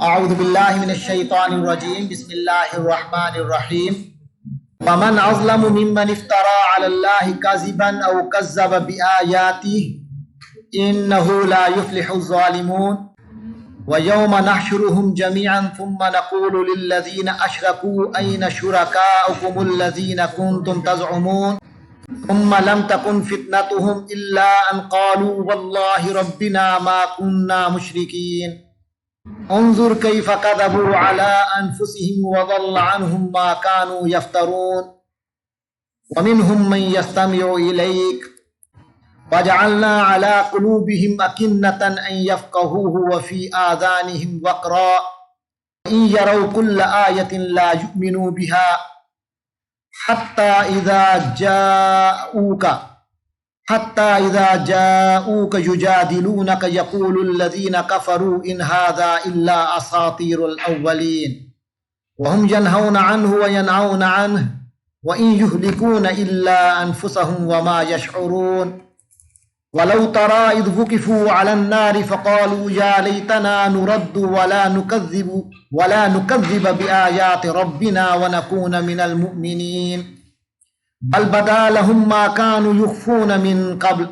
اعوذ باللہ من الشیطان الرجیم بسم اللہ الرحمن الرحیم ومن اظلم ممن افترى على الله كذبا او كذب بآياته انه لا يفلح الظالمون ويوم نحشرهم جميعا ثم نقول للذين اشركوا اين شركاؤكم الذين كنتم تزعمون ثم لم تكن فتنتهم الا ان قالوا والله ربنا ما كنا مشركين انظر كيف كذبوا على انفسهم وضل عنهم ما كانوا يفترون ومنهم من يستمع اليك وجعلنا على قلوبهم أكنة أن يفقهوه وفي آذانهم وقرا وإن يروا كل آية لا يؤمنوا بها حتى إذا جاءوك يجادلونك يقول الذين كفروا إن هذا إلا أساطير الأولين وهم ينهون عنه وينأون عنه وإن يهلكون إلا أنفسهم وما يشعرون ولو ترى إذ وقفوا على النار فقالوا يا ليتنا نرد ولا نكذب بآيات ربنا ونكون من المؤمنين بل بدا لهم ما كانوا يخفون من قبل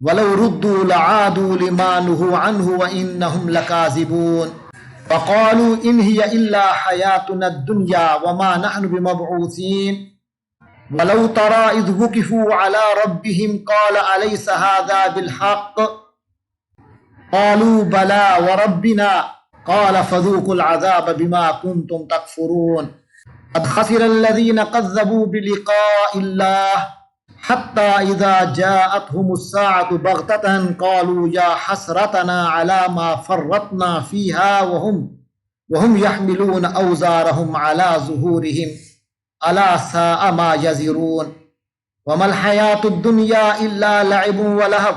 ولو ردوا لعادوا لما نهوا عنه وإنهم لكاذبون فقالوا إن هي إلا حياتنا الدنيا وما نحن بمبعوثين ولو ترى إذ وقفوا على ربهم قال أليس هذا بالحق قالوا بلى وربنا قال فذوقوا العذاب بما كنتم تكفرون قد خسر الذين كذبوا بلقاء الله حتى إذا جاءتهم الساعة بغتة قالوا يا حسرتنا على ما فرطنا فيها وهم يحملون أوزارهم على ظهورهم ألا ساء ما يزرون وما الحياة الدنيا إلا لعب ولهو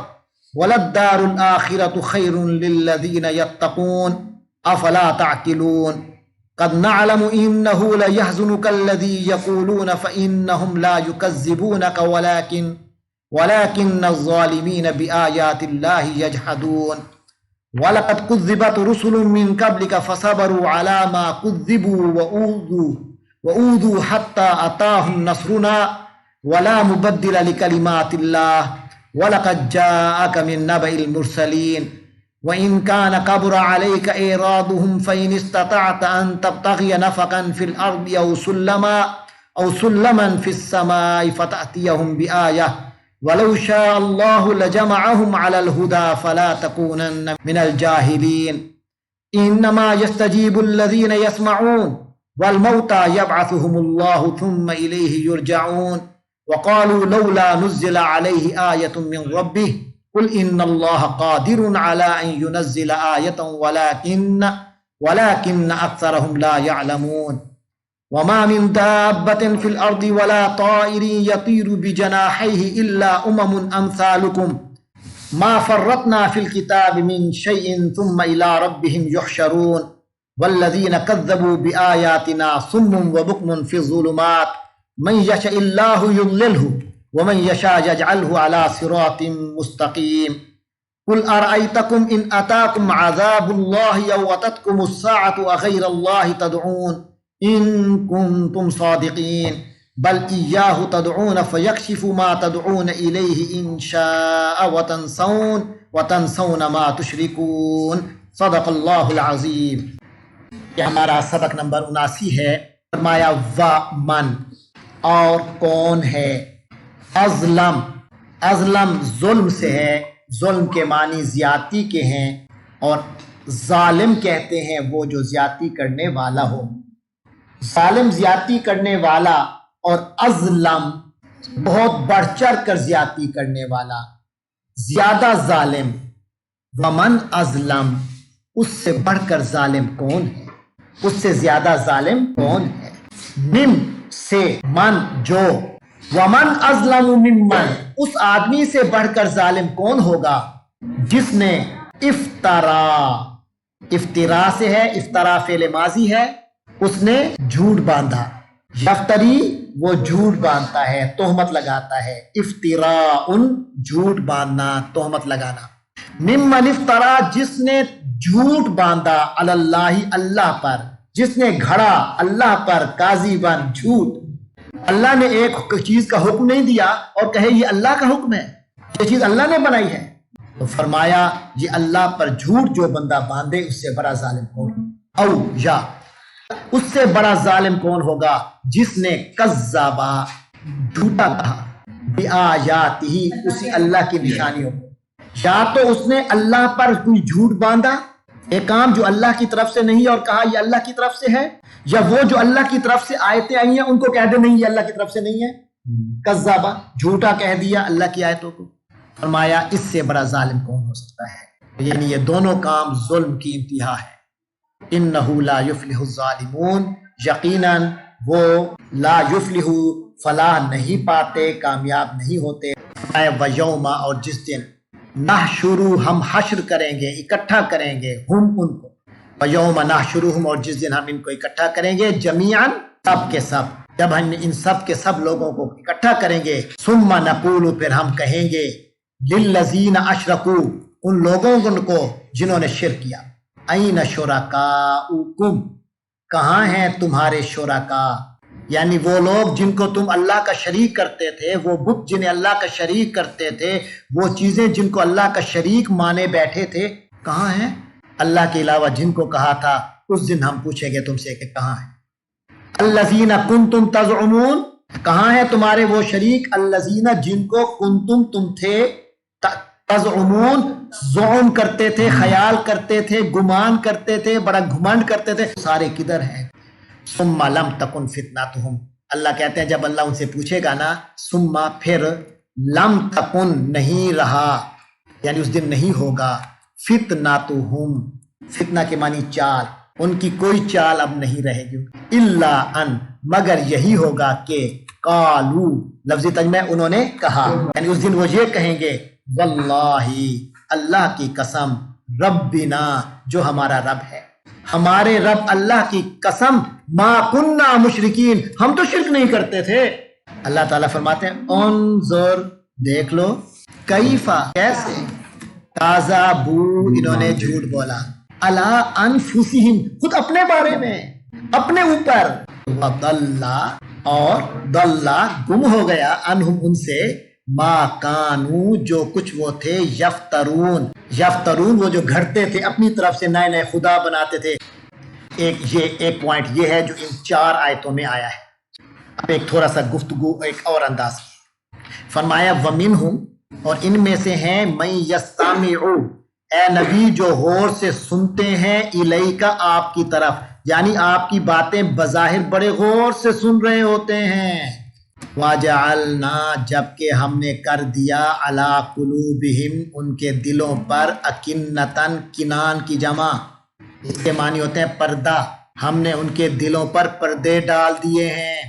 وللدار الآخرة خير للذين يتقون أفلا تعقلون قد نعلم إنه ليحزنك الذي يقولون فإنهم لا يكذبونك ولكن الظالمين بآيات الله يجحدون ولقد كذبت رسل من قبلك فصبروا على ما كذبوا وأوذوا حتى أتاهم نصرنا ولا مبدل لكلمات الله ولقد جاءك من نبأ المرسلين وإن كان كبر عليك إعراضهم فإن استطعت أن تبتغي نفقا في الأرض أو سلما في السماء فتأتيهم بآية ولو شاء الله لجمعهم على الهدى فلا تكونن من الجاهلين إنما يستجيب الذين يسمعون والموتى يبعثهم الله ثم إليه يرجعون وقالوا لولا نزل عليه آية من ربه قل إن الله قادر على أن ينزل آية ولكن أكثرهم لا يعلمون وما من دابة في الأرض ولا طائر يطير بجناحيه إلا أمم أمثالكم ما فرطنا في الكتاب من شيء ثم إلى ربهم يحشرون والذين كذبوا بآياتنا صم وبكم في الظلمات من يشاء الله يضلله ومن يشاء يجعله على صراط مستقيم قل أرأيتكم إن أتاكم عذاب الله أو أتتكم الساعة أغير الله تدعون إن كنتم صادقين بل إياه تدعون فيكشف ما تدعون إليه إن شاء وتنسون ما تشركون صدق اللہ العظیم۔ یہ ہمارا سبق نمبر 79 ہے۔ فرمایا وَمَن اور کون ہے، ازلم ظلم سے ہے، ظلم کے معنی زیادتی کے ہیں، اور ظالم کہتے ہیں وہ جو زیادتی کرنے والا ہو۔ ظالم زیادتی کرنے والا، اور ازلم بہت بڑھ چڑھ کر زیادتی کرنے والا، زیادہ ظالم۔ ومن ازلم، اس سے بڑھ کر ظالم کون ہے، اس سے زیادہ ظالم کون ہے۔ مم سے، من جو، ومن ازلم ممن، اس آدمی سے بڑھ کر ظالم کون ہوگا جس نے افطرا سے ہے، افطرا فعل ماضی ہے، اس نے جھوٹ باندھا۔ یفتری وہ جھوٹ باندھتا ہے، تہمت لگاتا ہے۔ افتراء جھوٹ باندھنا، تہمت لگانا۔ ممن افترا جس نے جھوٹ باندھا اللہ اللہ پر، جس نے گھڑا اللہ پر کاذباً جھوٹ۔ اللہ نے ایک چیز کا حکم نہیں دیا اور کہے یہ اللہ کا حکم ہے، یہ چیز اللہ نے بنائی ہے، تو فرمایا یہ اللہ پر جھوٹ جو بندہ باندھے اس سے بڑا ظالم کون، او یا اس سے بڑا ظالم کون ہوگا جس نے کذبا جھوٹا کہا بآیاتہ اسی اللہ کی نشانیوں کو، یا تو اس نے اللہ پر کوئی جھوٹ باندھا، ایک کام جو اللہ کی طرف سے نہیں اور کہا یہ اللہ کی طرف سے ہے، یا وہ جو اللہ کی طرف سے آیتیں آئی ہیں ان کو کہہ دے نہیں یہ اللہ کی طرف سے نہیں ہے، کذابہ جھوٹا کہہ دیا اللہ کی آیتوں کو۔ فرمایا اس سے بڑا ظالم کون ہو سکتا ہے، یعنی یہ دونوں کام ظلم کی انتہا ہے۔ انہ لا یفلح الظالمون، یقیناً وہ لا یفلح فلاح نہیں پاتے، کامیاب نہیں ہوتے۔ ویوم اور جس دن نحشرو ہم حشر کریں گے، اکٹھا کریں گے، ہم ان کو، ویوم نحشرہم اور جس دن ہم ان کو اکٹھا کریں گے، جمیعاً سب کے سب، جب ہم ان سب کے سب لوگوں کو اکٹھا کریں گے، ثم نقول پھر ہم کہیں گے، للذین اشرکوا ان لوگوں کو جنہوں نے شرک کیا، این شرکاؤکم کہاں ہیں تمہارے شرکاء، یعنی وہ لوگ جن کو تم اللہ کا شریک کرتے تھے، وہ بت جنہیں اللہ کا شریک کرتے تھے، وہ چیزیں جن کو اللہ کا شریک مانے بیٹھے تھے، کہاں ہیں؟ اللہ کے علاوہ جن کو کہا تھا اس دن ہم پوچھیں گے تم سے کہ کہاں ہیں؟ الذین کنتم تزعمون کہاں ہیں تمہارے وہ شریک، الذین جن کو کنتم تم تھے، تزعمون زعم کرتے تھے، خیال کرتے تھے، گمان کرتے تھے، بڑا گھمنڈ کرتے تھے، سارے کدھر ہیں؟ ثم لم تکن فتنتہم اللہ کہتے ہیں جب اللہ ان سے پوچھے گا نا، ثم پھر لم تکن نہیں رہا، یعنی اس دن نہیں ہوگا، فتنتہم فتنہ کے معنی چال، ان کی کوئی چال اب نہیں رہے گی، الا ان مگر یہی ہوگا کہ قالو لفظی ترجمہ انہوں نے کہا، یعنی اس دن وہ یہ کہیں گے واللہ اللہ کی قسم، ربنا جو ہمارا رب ہے، ہمارے رب اللہ کی قسم، ما کننا مشرکین ہم تو شرک نہیں کرتے تھے۔ اللہ تعالیٰ فرماتے ہیں انظر دیکھ لو، کیفا کیسے، کذبوا انہوں نے جھوٹ بولا، علی انفسہم خود اپنے بارے میں، اپنے اوپر، وضل اور ضل گم ہو گیا، عنہم ان سے، ما کانو جو کچھ وہ تھے، یفترون وہ جو گھڑتے تھے اپنی طرف سے، نئے نئے خدا بناتے تھے۔ ایک پوائنٹ یہ ہے جو ان 4 آیتوں میں آیا ہے۔ اب ایک تھوڑا سا گفتگو ایک اور انداز کی، فرمایا وَمِنْهُمْ اور ان میں سے ہیں مَن يَسْتَمِعُ اے نبی جو غور سے سنتے ہیں، الیک آپ کی طرف، یعنی آپ کی باتیں بظاہر بڑے غور سے سن رہے ہوتے ہیں، وَجَعَلْنَا جبکہ ہم نے کر دیا، عَلَىٰ قُلُوبِهِمْ ان کے دلوں پر، اکِنَّةً کنان کی جمع، اس کے معنی ہوتے ہیں پردہ، ہم نے ان کے دلوں پر پردے ڈال دیے ہیں،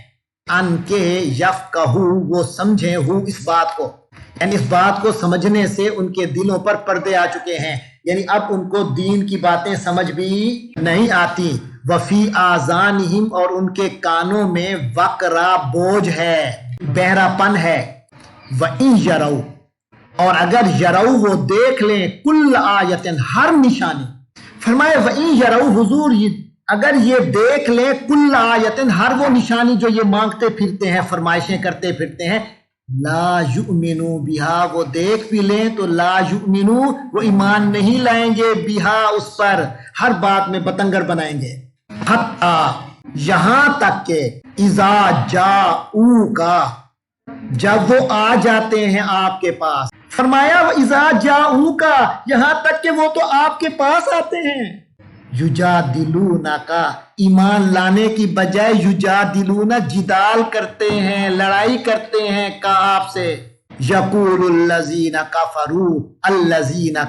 ان کے یفقہو وہ سمجھیں ہو اس بات کو، یعنی اس بات کو سمجھنے سے ان کے دلوں پر پردے آ چکے ہیں، یعنی اب ان کو دین کی باتیں سمجھ بھی نہیں آتی، وفی آذانہم اور ان کے کانوں میں وقرا بوجھ ہے، بہرا پن ہے، وَإِن یروا اور اگر یروا وہ دیکھ لیں، کل آیت ہر نشانی، فرمائے وَإِن یروا حضور اگر یہ دیکھ لیں، کل آیت ہر وہ نشانی جو یہ مانگتے پھرتے ہیں، فرمائشیں کرتے پھرتے ہیں، لا یؤمنوا بہا وہ دیکھ بھی لیں تو لا یؤمنوا وہ ایمان نہیں لائیں گے، بہا اس پر، ہر بات میں بتنگڑ بنائیں گے، حتی یہاں تک کہ اذا جاؤک جب وہ آ جاتے ہیں آپ کے پاس، فرمایا اذا جاؤک یہاں تک کہ وہ تو آپ کے پاس آتے ہیں، یجادلونک ایمان لانے کی بجائے یجادلون جدال کرتے ہیں، لڑائی کرتے ہیں کا آپ سے، یقول الذین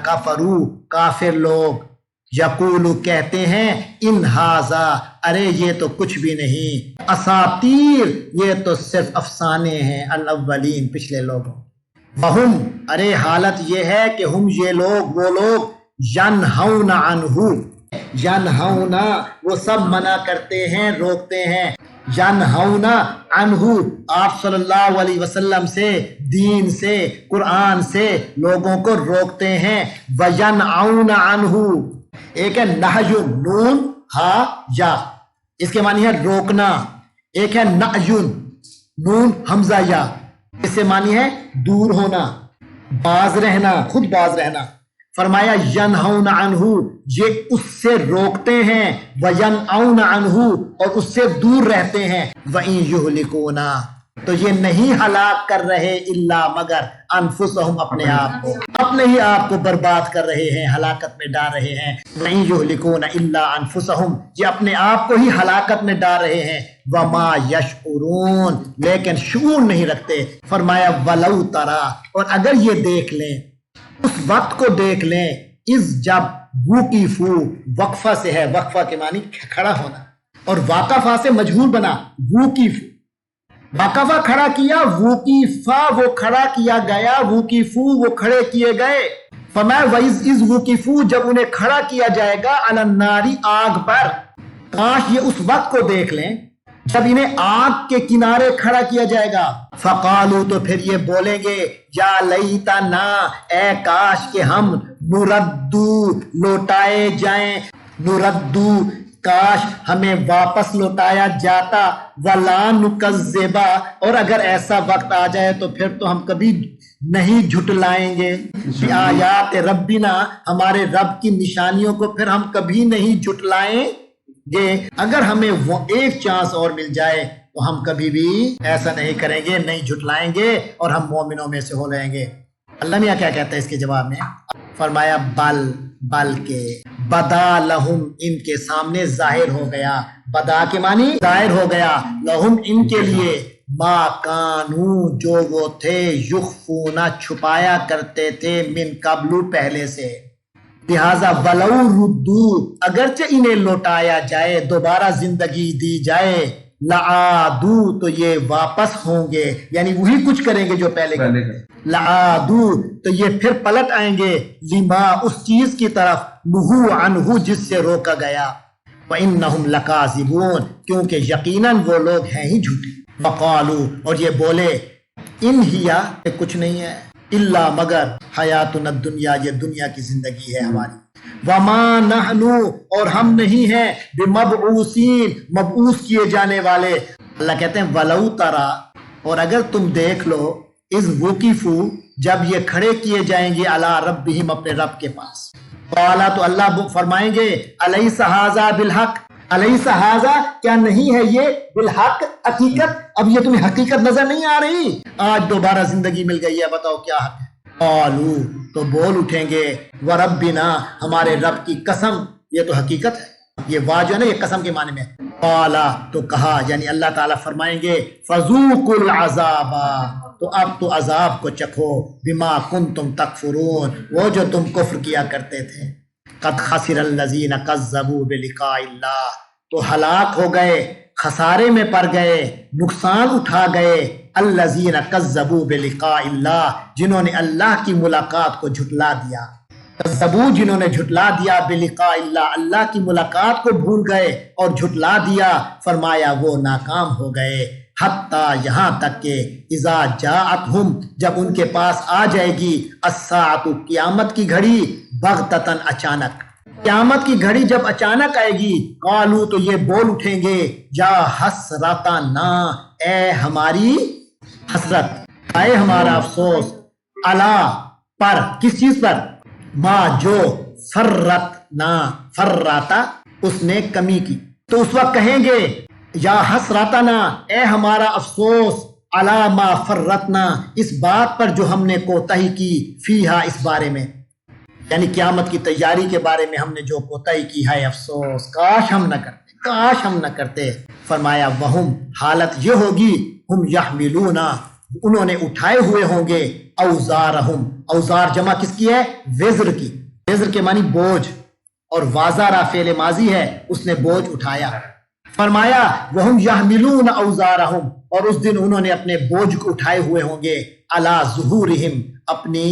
کفروا کافر لوگ، یقول کہتے ہیں ان ھذا ارے یہ تو کچھ بھی نہیں، اساطیر یہ تو صرف افسانے ہیں، الاولین پچھلے لوگوں، وہم ارے حالت یہ ہے کہ ہم یہ لوگ وہ لوگ، ینہون عنہ ینہونا وہ سب منع کرتے ہیں، روکتے ہیں، ینہونا عنہ آپ صلی اللہ علیہ وسلم سے، دین سے، قرآن سے لوگوں کو روکتے ہیں. وینعون عنہ، ایک ہے نہی نون ہا یا، اس کے معنی ہے روکنا. ایک ہے نعی نون حمزہ یا، اس سے معنی ہے دور ہونا، باز رہنا، خود باز رہنا. فرمایا ینہون عنہ، یہ اس سے روکتے ہیں، وینعون عنہ اور اس سے دور رہتے ہیں. وَإِن يُهْلِكُونَ، تو یہ نہیں ہلاک کر رہے الا مگر انفسہم، اپنے آپ کو، اپنے ہی آپ کو برباد کر رہے ہیں، ہلاکت میں ڈال رہے ہیں. وَإِن يُهْلِكُونَ إِلَّا أَنفُسَهُمْ، یہ اپنے آپ کو ہی ہلاکت میں ڈال رہے ہیں. وَمَا يَشْعُرُونَ، لیکن شعور نہیں رکھتے. فرمایا وَلَوْ تَرَى، اور اگر یہ دیکھ لیں، اس وقت کو دیکھ لیں، اس جب وقفو، وقفہ سے ہے، وقفہ کے معنی کھڑا ہونا، اور واقفہ سے مجہول بنا، وقفو، وقفہ کھڑا کیا، وقفہ وہ کھڑا کیا گیا، وقفو وہ کھڑے کیے گئے. فرمایا وَإِذْ وقفو، جب انہیں کھڑا کیا جائے گا، علی النار، آگ پر. کاش یہ اس وقت کو دیکھ لیں جب انہیں آگ کے کنارے کھڑا کیا جائے گا. فقالو، تو پھر یہ بولیں گے، یا لیتنا، اے کاش کہ ہم، نردو، لوٹائے جائیں، نردو، کاش ہمیں واپس لوٹایا جاتا، ولا نکذبا، اور اگر ایسا وقت آ جائے تو پھر تو ہم کبھی نہیں جھٹلائیں گے، آیات ربنا، ہمارے رب کی نشانیوں کو پھر ہم کبھی نہیں جھٹلائیں گے. اگر ہمیں وہ ایک چانس اور مل جائے تو ہم کبھی بھی ایسا نہیں کریں گے، نہیں جھٹلائیں گے، اور ہم مومنوں میں سے ہو رہیں گے. اللہ میاں کیا کہتا ہے اس کے جواب میں؟ فرمایا بلکہ بدا لہم، ان کے سامنے ظاہر ہو گیا، بدا کے معنی ظاہر ہو گیا، لہم ان کے لیے، ما کانو جو وہ تھے، یخفونا چھپایا کرتے تھے، من قبل پہلے سے. لہذا ولو ردو، اگرچہ انہیں لوٹایا جائے، دوبارہ زندگی دی جائے، لعادو، تو یہ واپس ہوں گے، یعنی وہی کچھ کریں گے جو پہلے کریں. لعادو، تو یہ پھر پلٹ آئیں گے، لما، اس چیز کی طرف، نہو عنہ، جس سے روکا گیا. وَإِنَّهُمْ لَكَاذِبُونَ، کیونکہ یقیناً وہ لوگ ہیں ہی جھوٹے. وقالو، اور یہ بولے، ان ہیا، کچھ نہیں ہے، الا مگر، حیاتنا الدنیا، یہ دنیا کی زندگی ہے ہماری. وما نحنو، اور ہم نہیں ہیں، بمبعوثین، مبعوث کیے جانے والے. اللہ کہتے ہیں ولو ترا، اور اگر تم دیکھ لو، اذ وقفو، جب یہ کھڑے کیے جائیں گے، علی ربہم، اپنے رب کے پاس. قالا، تو اللہ فرمائیں گے، الیس ھذا بالحق، الیس ھذا، کیا نہیں ہے یہ، بالحق، حقیقت. اب یہ تمہیں حقیقت نظر نہیں آ رہی؟ آج دوبارہ زندگی مل گئی ہے، بتاؤ کیا حق ہے. قالو، تو بول اٹھیں گے، وربنا، ہمارے رب کی قسم، یہ تو حقیقت ہے. یہ وا جو ہے نا، یہ قسم کے معنی میں. قالا، تو کہا، یعنی اللہ تعالیٰ فرمائیں گے، فذوقوا العذاب، تو اب تو عذاب کو چکھو، بما کنتم تکفرون، وہ جو تم کفر کیا کرتے تھے. قد خسر الذین کذبوا بلقاء اللہ، تو ہلاک ہو گئے، خسارے میں پڑ گئے، نقصان اٹھا گئے، الذین کذبوا بلقاء اللہ، جنہوں نے اللہ کی ملاقات کو جھٹلا دیا. کذبوا، جنہوں نے جھٹلا دیا، بلقاء اللہ، اللہ کی ملاقات کو بھول گئے اور جھٹلا دیا. فرمایا وہ ناکام ہو گئے، حتیٰ، یہاں تک کہ، اذا جاءتہم، جب ان کے پاس آ جائے گی، الساعۃ، قیامت کی گھڑی، بغتتاً، اچانک. قیامت کی گھڑی جب اچانک آئے گی، قالو، تو یہ بول اٹھیں گے، یا حسرتنا، اے ہماری حسرت، اے ہمارا افسوس، علی، پر، کس چیز پر، ما، جو، فرتنا، فراتا، اس نے کمی کی. تو اس وقت کہیں گے، یا حسرتنا، اے ہمارا افسوس، علی ما فرتنا، اس بات پر جو ہم نے کوتاہی کی، فیہا، اس بارے میں، یعنی قیامت کی تیاری کے بارے میں ہم نے جو کوتاہی کی ہے، افسوس، کاش ہم نہ کرتے، کاش ہم نہ کرتے. فرمایا وہم، حالت یہ ہوگی، ہم یحملون، انہوں نے اٹھائے ہوئے ہوں گے، اوزارہم، اوزار جمع کس کی ہے، وزر کی. وزر کے معنی بوجھ، اور وازارہ فعل ماضی ہے، اس نے بوجھ اٹھایا. فرمایا وہم یحملون اوزارہم، اور اس دن انہوں نے اپنے بوجھ کو اٹھائے ہوئے ہوں گے، علی ظہورہم، اپنی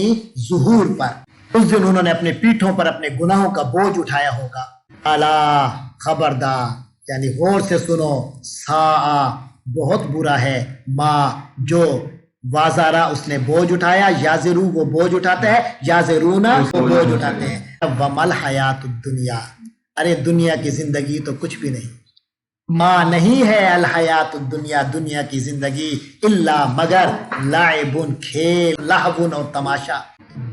ظہور پر. اس دن انہوں نے اپنے پیٹھوں پر اپنے گناہوں کا بوجھ اٹھایا ہوگا. الا، خبردار، یعنی غور سے سنو، سا بہت برا ہے، ماں جو وازارا اس نے بوجھ اٹھایا، یازرو وہ بوجھ اٹھاتا ہے، یازرونا وہ بوجھ اٹھاتے ہیں، ومل حیات الدنیا، ارے دنیا کی زندگی تو کچھ بھی نہیں، ماں نہیں ہے الحیات الدنیا، دنیا کی زندگی، الا مگر لعبن کھیل، لہون اور تماشا،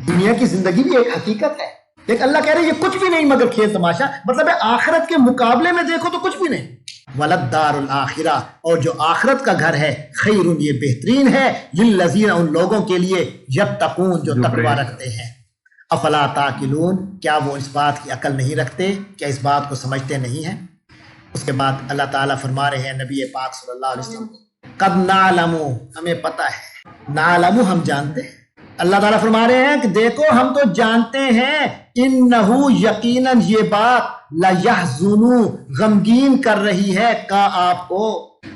دنیا کی زندگی بھی ایک حقیقت ہے، لیکن اللہ کہہ رہے ہیں یہ کچھ بھی نہیں مگر کھیل تماشا، مطلب ہے آخرت کے مقابلے میں دیکھو تو کچھ بھی نہیں، ولدار الآخرہ، اور جو آخرت کا گھر ہے، خیر یہ بہترین ہے، للذین ان لوگوں کے لیے، یتقون جو تقوی رکھتے ہیں، افلا تعقلون کیا وہ اس بات کی عقل نہیں رکھتے، کیا اس بات کو سمجھتے نہیں ہیں؟ اس کے بعد اللہ تعالیٰ فرما رہے ہیں نبی پاک صلی اللہ علیہ وسلم کو، قد نعلم ہمیں پتہ ہے، نعلم ہم جانتے ہیں، اللہ تعالیٰ فرما رہے ہیں کہ دیکھو ہم تو جانتے ہیں، انہو یقیناً یہ بات لَيَحْزُنُ غمگین کر رہی ہے کا آپ کو،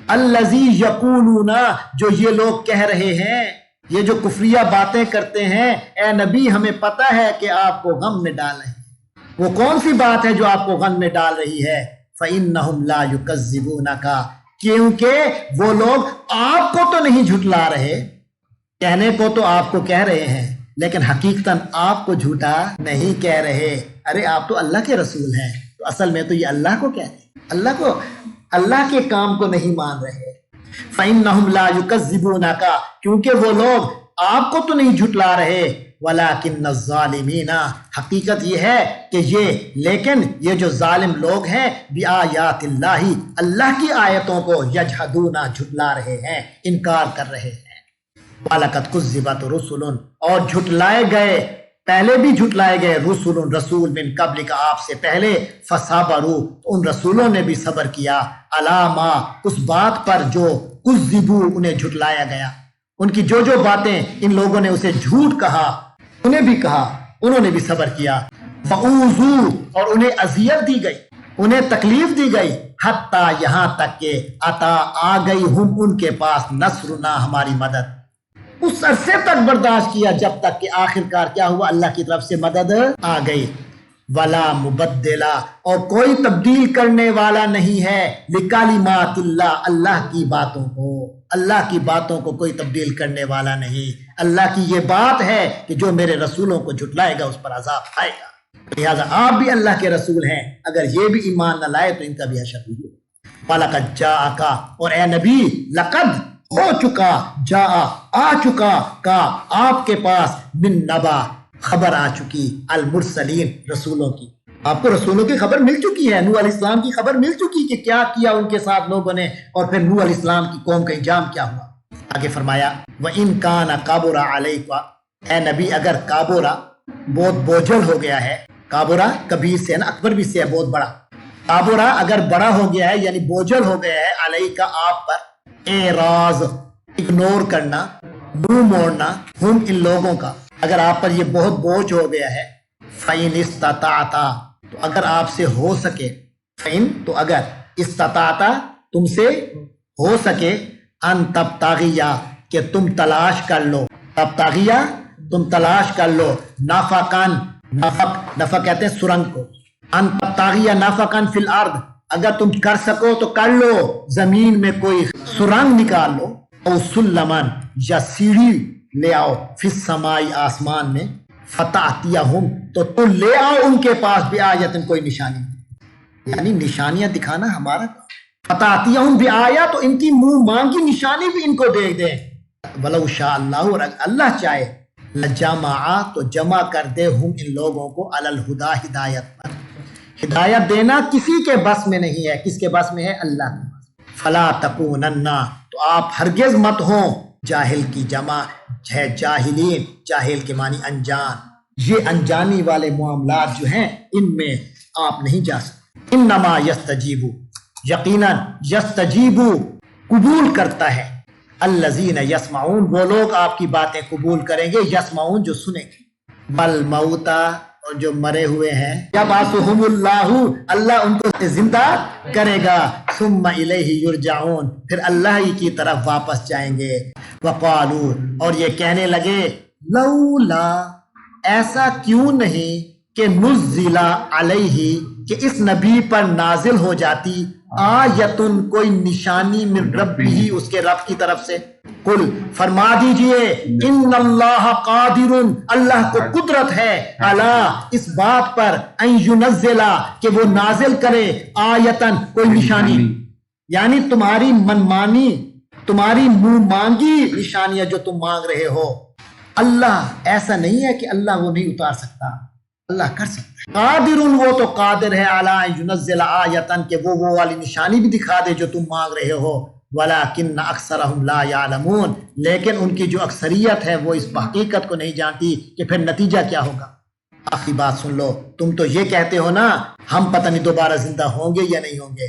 الَّذِي يَقُولُونَ جو یہ لوگ کہہ رہے ہیں، یہ جو کفریہ باتیں کرتے ہیں، اے نبی ہمیں پتہ ہے کہ آپ کو غم میں ڈال رہے ہیں، وہ کون سی بات ہے جو آپ کو غم میں ڈال رہی ہے؟ فَإِنَّهُمْ لَا يُكَذِّبُونَكَ کیونکہ وہ لوگ آپ کو تو نہیں جھٹلا رہے، کہنے کو تو آپ کو کہہ رہے ہیں لیکن حقیقتاً آپ کو جھوٹا نہیں کہہ رہے، ارے آپ تو اللہ کے رسول ہیں، تو اصل میں تو یہ اللہ کو کہہ رہے ہیں، اللہ کے کام کو نہیں مان رہے، فَإِنَّهُمْ لَا يُكَذِّبُونَكَ کیونکہ وہ لوگ آپ کو تو نہیں جھٹلا رہے، وَلَكِنَّ الظَّالِمِينَ حقیقت یہ ہے کہ لیکن یہ جو ظالم لوگ ہیں، بِآيَاتِ اللَّهِ اللہ کی آیتوں کو یجحدون جھٹلا رہے ہیں، انکار کر رہے ہیں، وَلَقَدْ كُذِّبَتْ رُسُلٌ اور جھٹلائے گئے، پہلے بھی جھٹلائے گئے، رسول من قبل کا آپ سے پہلے، فَصَبَرُوا ان رسولوں نے بھی صبر کیا، عَلَىٰ مَا اس بات پر جو کذبوا انہیں جھٹلایا گیا، ان کی جو باتیں ان لوگوں نے اسے جھوٹ کہا انہیں بھی کہا، انہوں نے بھی صبر کیا، فَأُوذُوا اور انہیں اذیت دی گئی، انہیں تکلیف دی گئی، حتیٰ یہاں تک کہ عطا آ گئی ہم ان کے پاس نصرنا ہماری مدد، اس عرصے تک برداشت کیا جب تک کہ آخرکار کیا ہوا، اللہ کی طرف سے مدد آ گئی، ولا مبدلا اور کوئی تبدیل کرنے والا نہیں ہے، لکلمات اللہ اللہ کی باتوں کو، اللہ کی باتوں کو کوئی تبدیل کرنے والا نہیں، اللہ کی یہ بات ہے کہ جو میرے رسولوں کو جھٹلائے گا اس پر عذاب آئے گا، لہٰذا آپ بھی اللہ کے رسول ہیں، اگر یہ بھی ایمان نہ لائے تو ان کا بھی حشر ہوگا، وَلَقَدْ جَاءَكَ اور اے نبی لقد ہو چکا، جا آ چکا کا آپ کے پاس، من نبا خبر آ چکی، المرسلین رسولوں کی، آپ کو رسولوں کی خبر مل چکی ہے، نوح علیہ السلام کی خبر مل چکی کہ کیا کیا ان کے ساتھ لوگوں نے، اور پھر نوح علیہ السلام کی قوم کا انجام کیا ہوا۔ آگے فرمایا وَإِن كَانَ كَبُرَ عَلَيْكَ اے نبی اگر کابورا بہت بوجھل ہو گیا ہے، کابورا کبیر سے ہے نا، اکبر بھی سے ہے بہت بڑا، کابورا اگر بڑا ہو گیا ہے یعنی بوجھل ہو گیا ہے، علیکا آپ پر، اعراض اگنور کرنا، منہ موڑنا، ہم ان لوگوں کا، اگر آپ پر یہ بہت بوجھ ہو گیا ہے، فَإِنِ اسْتَطَعْتَ تو اگر آپ سے ہو سکے، فَإِن تو اگر، استطاعت تم سے ہو سکے، ان تبتغیا کہ تم تلاش کر لو، تبتغیا تم تلاش کر لو، نفقاً نفق کہتے ہیں سرنگ کو، ان تبتغیا نفقاً فی الارض اگر تم کر سکو تو کر لو، زمین میں کوئی سرنگ نکال لو، او سلمن یا سیڑھی لے آؤ، فی السمائی آسمان میں، فتأتیہم تو تم لے آؤ ان کے پاس، بآیت کوئی نشانی، یعنی نشانیاں دکھانا ہمارا کام، فتأتیہم بآیہ تو ان کی منہ مانگی نشانی بھی ان کو دے دیں، ولو شاء اللہ اور اللہ چاہے، لجمع تو جمع کر دے ہم ان لوگوں کو علی الہدی ہدایت پر، ہدایت دینا کسی کے بس میں نہیں ہے، کس کے بس میں ہے؟ اللہ کے بس، فلا تکونن تو آپ ہرگز مت ہوں، جاہل کی جمع ہے جاہلین، جاہل کے معنی انجان، یہ انجانی والے معاملات جو ہیں ان میں آپ نہیں جا سکتے، انما یستجیبو یقیناً یستجیبو قبول کرتا ہے، الذین یسمعون وہ لوگ آپ کی باتیں قبول کریں گے، یسمعون جو سنیں گے، والموتى اور جو مرے ہوئے ہیں، یبعثہم اللہ اللہ ان کو زندہ کرے گا، ثم الیہ یرجعون پھر اللہ ہی کی طرف واپس جائیں گے، وقالوا اور یہ کہنے لگے، لولا ایسا کیوں نہیں کہ نزل علیہ کہ اس نبی پر نازل ہو جاتی آیتن کوئی نشانی من ربی اس کے رب کی طرف سے، قل فرما دیجئے ان اللہ قادر اللہ کو قدرت ہے علی اس بات پر ان ینزلا کہ وہ نازل کرے آیتن کوئی نشانی، یعنی تمہاری منمانی تمہاری منہ مانگی نشانیاں جو تم مانگ رہے ہو، اللہ ایسا نہیں ہے کہ اللہ وہ نہیں اتار سکتا، اللہ کر سکتا ہے۔ قادر وہ تو قادر ہے علی ان ینزل آیتن کہ وہ والی نشانی بھی دکھا دے جو تم مانگ رہے ہو، ولیکن اکثرہم لا یعلمون لیکن ان کی جو اکثریت ہے وہ اس حقیقت کو نہیں جانتی کہ پھر نتیجہ کیا ہوگا۔ آخری بات سن لو، تم تو یہ کہتے ہو نا ہم پتہ نہیں دوبارہ زندہ ہوں گے یا نہیں ہوں گے،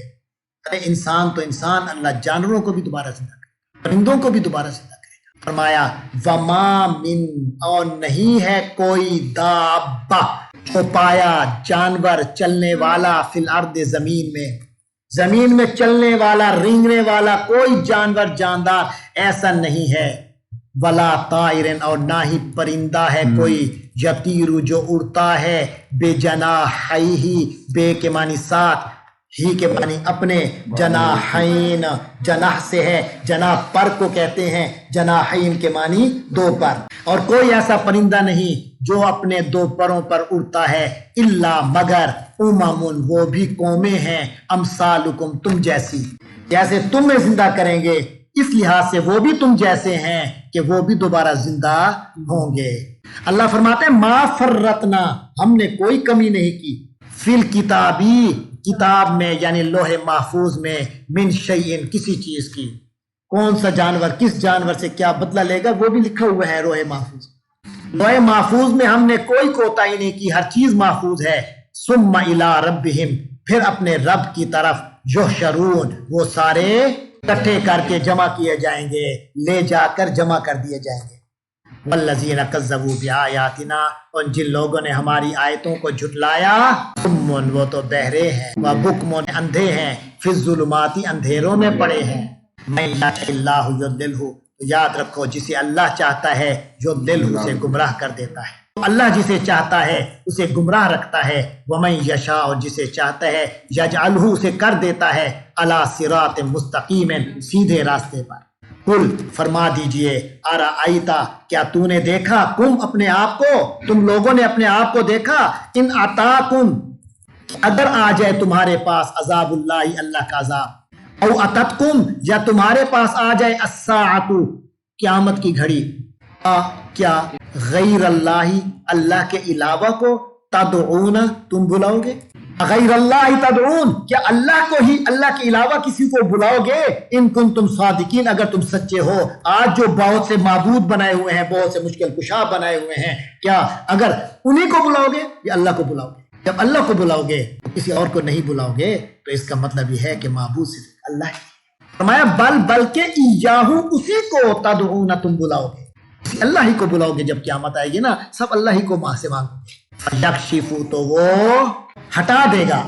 ارے انسان تو انسان، اللہ جانوروں کو بھی دوبارہ زندہ کرے گا، پرندوں کو بھی دوبارہ زندہ کرے گا۔ فرمایا وما من اور نہیں ہے کوئی دابہ جو پایا جانور چلنے والا فی الارض زمین میں چلنے والا رینگنے والا کوئی جانور جاندار ایسا نہیں ہے، ولا طائرن اور نہ ہی پرندہ ہے کوئی یطیر جو اڑتا ہے بے جناحیہ بے کے معنی ساتھ، ہی کے معنی اپنے، جناحین جناح سے ہے، جناح پر کو کہتے ہیں، جناحین کے معنی دو پر، اور کوئی ایسا پرندہ نہیں جو اپنے دو پروں پر اڑتا ہے، الا مگر امم وہ بھی قومیں ہیں، امثالکم تم جیسی، جیسے تمہیں زندہ کریں گے اس لحاظ سے وہ بھی تم جیسے ہیں کہ وہ بھی دوبارہ زندہ ہوں گے۔ اللہ فرماتے ہیں ما فرطنا ہم نے کوئی کمی نہیں کی، فی الکتابی کتاب میں یعنی لوح محفوظ میں، من شیئن کسی چیز کی، کون سا جانور کس جانور سے کیا بدلہ لے گا وہ بھی لکھا ہوا ہے لوح محفوظ۔ لوح محفوظ میں ہم نے کوئی کوتاہی نہیں کی، ہر چیز محفوظ ہے۔ ثم الی ربہم پھر اپنے رب کی طرف، یحشرون وہ سارے اکٹھے کر کے جمع کیے جائیں گے، لے جا کر جمع کر دیے جائیں گے۔ والذین کذبوا بآیاتنا اور جن لوگوں نے ہماری آیتوں کو جھٹلایا، صم وہ تو بہرے ہیں، وبکم اندھے ہیں، فی الظلمات اندھیروں میں پڑے ہیں۔ من یشاء اللہ یضللہ یاد رکھو جسے اللہ چاہتا ہے یضللہ اسے گمراہ کر دیتا ہے، اللہ جسے چاہتا ہے اسے گمراہ رکھتا ہے، ومن یشاء اور جسے چاہتا ہے یجعلہ اسے کر دیتا ہے علی صراط مستقیم سیدھے راستے پر۔ قل فرما دیجئے ارأیتا کیا تو نے دیکھا، تم اپنے آپ کو، تم لوگوں نے اپنے آپ کو دیکھا، ان اتاکم اگر آ جائے تمہارے پاس عذاب اللہ اللہ کا عذاب، او اتتکم یا تمہارے پاس آ جائے الساعۃ قیامت کی گھڑی، کیا غیر اللہ اللہ کے علاوہ کو تدعون تم بلاؤ گے، غیر اللہ تدعون کیا اللہ کو ہی اللہ کے علاوہ کسی کو بلاؤ گے، ان کنتم صادقین اگر تم سچے ہو۔ آج جو بہت سے معبود بنائے ہوئے ہیں، بہت سے مشکل کشا بنائے ہوئے ہیں، کیا اگر انہیں کو بلاؤ گے یا اللہ کو بلاؤ گے؟ جب اللہ کو بلاؤ گے کسی اور کو نہیں بلاؤ گے تو اس کا مطلب یہ ہے کہ معبود صرف اللہ ہے۔ فرمایا بلکہ ایاہو اسی کو تدعون تم بلاؤ گے، اللہ ہی کو بلاؤ گے، جب قیامت آئے گی نا سب اللہ ہی کو ماں سے مانگو گے۔ فیکشفو تو وہ ہٹا دے گا،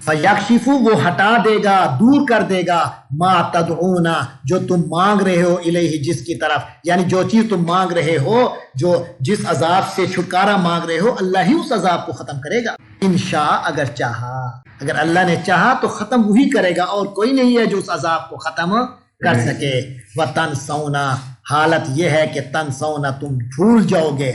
فیکشفو وہ ہٹا دے گا دور کر دے گا، ما تدعون جو تم مانگ رہے ہو، الیہ جس کی طرف، یعنی جو چیز تم مانگ رہے ہو، جو جس عذاب سے چھٹکارا مانگ رہے ہو اللہ ہی اس عذاب کو ختم کرے گا، انشاء اگر چاہا، اگر اللہ نے چاہا تو ختم وہی کرے گا، اور کوئی نہیں ہے جو اس عذاب کو ختم کر سکے۔ وَتَنْسَوْنَ حالت یہ ہے کہ تنسونا تم بھول جاؤ گے،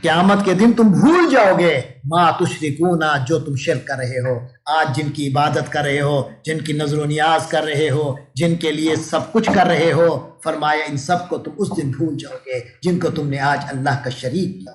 قیامت کے دن تم بھول جاؤ گے، ما تشرکون جو تم شرک کر رہے ہو، آج جن کی عبادت کر رہے ہو، جن کی نظر و نیاز کر رہے ہو، جن کے لیے سب کچھ کر رہے ہو، فرمایا ان سب کو تم اس دن بھول جاؤ گے جن کو تم نے آج اللہ کا شریک کیا۔